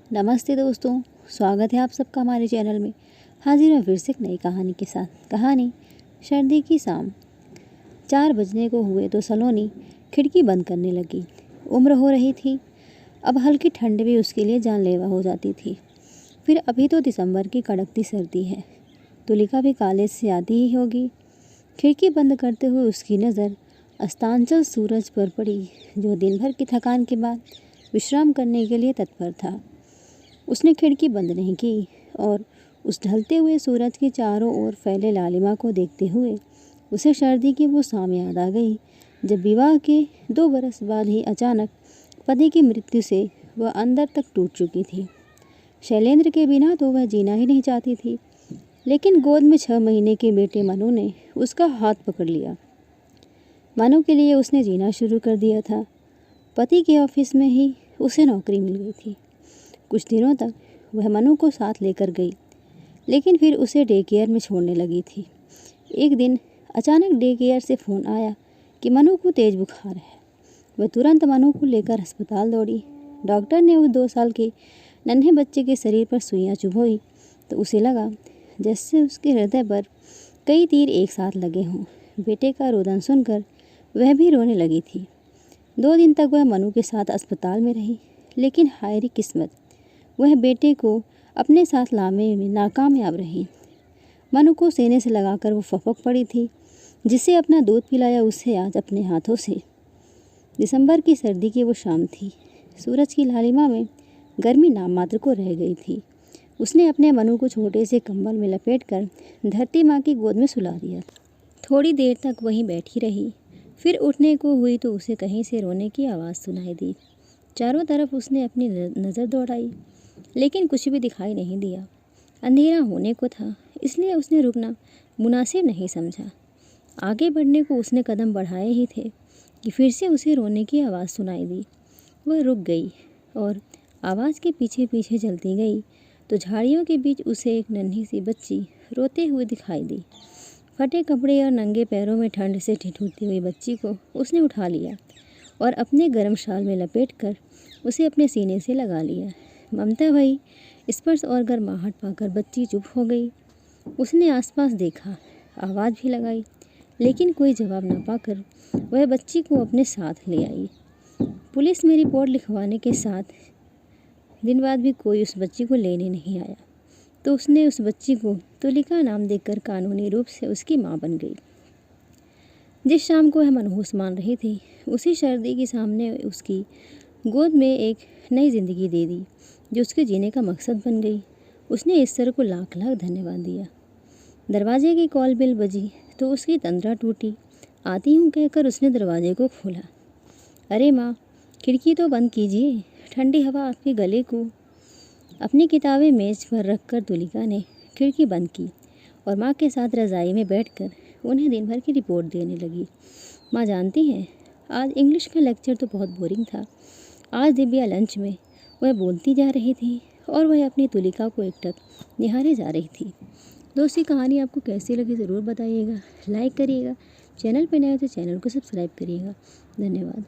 नमस्ते दोस्तों, स्वागत है आप सबका हमारे चैनल में। हाजिर हूँ फिर से एक नई कहानी के साथ। कहानी सर्दी की शाम। 4 बजने को हुए तो सलोनी खिड़की बंद करने लगी। उम्र हो रही थी, अब हल्की ठंड भी उसके लिए जानलेवा हो जाती थी। फिर अभी तो दिसंबर की कड़कती सर्दी है। तुलिका भी कॉलेज से आती ही होगी। खिड़की बंद करते हुए उसकी नज़र अस्तांचल सूरज पर पड़ी, जो दिन भर की थकान के बाद विश्राम करने के लिए तत्पर था। उसने खिड़की बंद नहीं की और उस ढलते हुए सूरज के चारों ओर फैले लालिमा को देखते हुए उसे सर्दी की वो शाम याद आ गई, जब विवाह के 2 बरस बाद ही अचानक पति की मृत्यु से वह अंदर तक टूट चुकी थी। शैलेंद्र के बिना तो वह जीना ही नहीं चाहती थी, लेकिन गोद में 6 महीने के बेटे मनु ने उसका हाथ पकड़ लिया। मनु के लिए उसने जीना शुरू कर दिया था। पति के ऑफिस में ही उसे नौकरी मिल गई थी। कुछ दिनों तक वह मनु को साथ लेकर गई, लेकिन फिर उसे डे केयर में छोड़ने लगी थी। एक दिन अचानक डे केयर से फ़ोन आया कि मनु को तेज़ बुखार है। वह तुरंत मनु को लेकर अस्पताल दौड़ी। डॉक्टर ने उस 2 साल के नन्हे बच्चे के शरीर पर सुइयां चुभोई तो उसे लगा जैसे उसके हृदय पर कई तीर एक साथ लगे हों। बेटे का रोदन सुनकर वह भी रोने लगी थी। 2 दिन तक वह मनु के साथ अस्पताल में रही, लेकिन हाय रे किस्मत, वह बेटे को अपने साथ लाने में नाकामयाब रही। मनु को सीने से लगाकर वो फपक पड़ी थी। जिसे अपना दूध पिलाया उसे आज अपने हाथों से। दिसंबर की सर्दी की वो शाम थी। सूरज की लालिमा में गर्मी नाम मात्र को रह गई थी। उसने अपने मनु को छोटे से कंबल में लपेटकर धरती माँ की गोद में सुला दिया। थोड़ी देर तक वहीं बैठी रही, फिर उठने को हुई तो उसे कहीं से रोने की आवाज़ सुनाई दी। चारों तरफ उसने अपनी नज़र दौड़ाई, लेकिन कुछ भी दिखाई नहीं दिया। अंधेरा होने को था, इसलिए उसने रुकना मुनासिब नहीं समझा। आगे बढ़ने को उसने कदम बढ़ाए ही थे कि फिर से उसे रोने की आवाज़ सुनाई दी। वह रुक गई और आवाज़ के पीछे पीछे चलती गई तो झाड़ियों के बीच उसे एक नन्ही सी बच्ची रोते हुए दिखाई दी। फटे कपड़े और नंगे पैरों में ठंड से ठिठुरती हुई बच्ची को उसने उठा लिया और अपने गर्म शाल में लपेटकर उसे अपने सीने से लगा लिया। ममता भई स्पर्श और गर्माहट पाकर बच्ची चुप हो गई। उसने आसपास देखा, आवाज़ भी लगाई, लेकिन कोई जवाब न पाकर वह बच्ची को अपने साथ ले आई। पुलिस में रिपोर्ट लिखवाने के 7 दिन बाद भी कोई उस बच्ची को लेने नहीं आया, तो उसने उस बच्ची को तुलिका नाम देकर कानूनी रूप से उसकी माँ बन गई। जिस शाम को वह मनहूस मान रही थी, उसी सर्दी के सामने उसकी गोद में एक नई ज़िंदगी दे दी, जो उसके जीने का मकसद बन गई। उसने ईश्वर को लाख लाख धन्यवाद दिया। दरवाजे की कॉल बेल बजी तो उसकी तंद्रा टूटी। आती हूँ कहकर उसने दरवाजे को खोला। अरे माँ, खिड़की तो बंद कीजिए, ठंडी हवा आपके गले को। अपनी किताबें मेज़ पर रखकर तुलिका ने खिड़की बंद की और माँ के साथ रज़ाई में बैठकर उन्हें दिन भर की रिपोर्ट देने लगी। माँ जानती हैं, आज इंग्लिश का लेक्चर तो बहुत बोरिंग था। आज दिव्या लंच में वह बोलती जा रही थी और वह अपनी तुलिका को एकटक निहारे जा रही थी। दोस्तों, कहानी आपको कैसी लगी ज़रूर बताइएगा। लाइक करिएगा, चैनल पर नए हो तो चैनल को सब्सक्राइब करिएगा। धन्यवाद।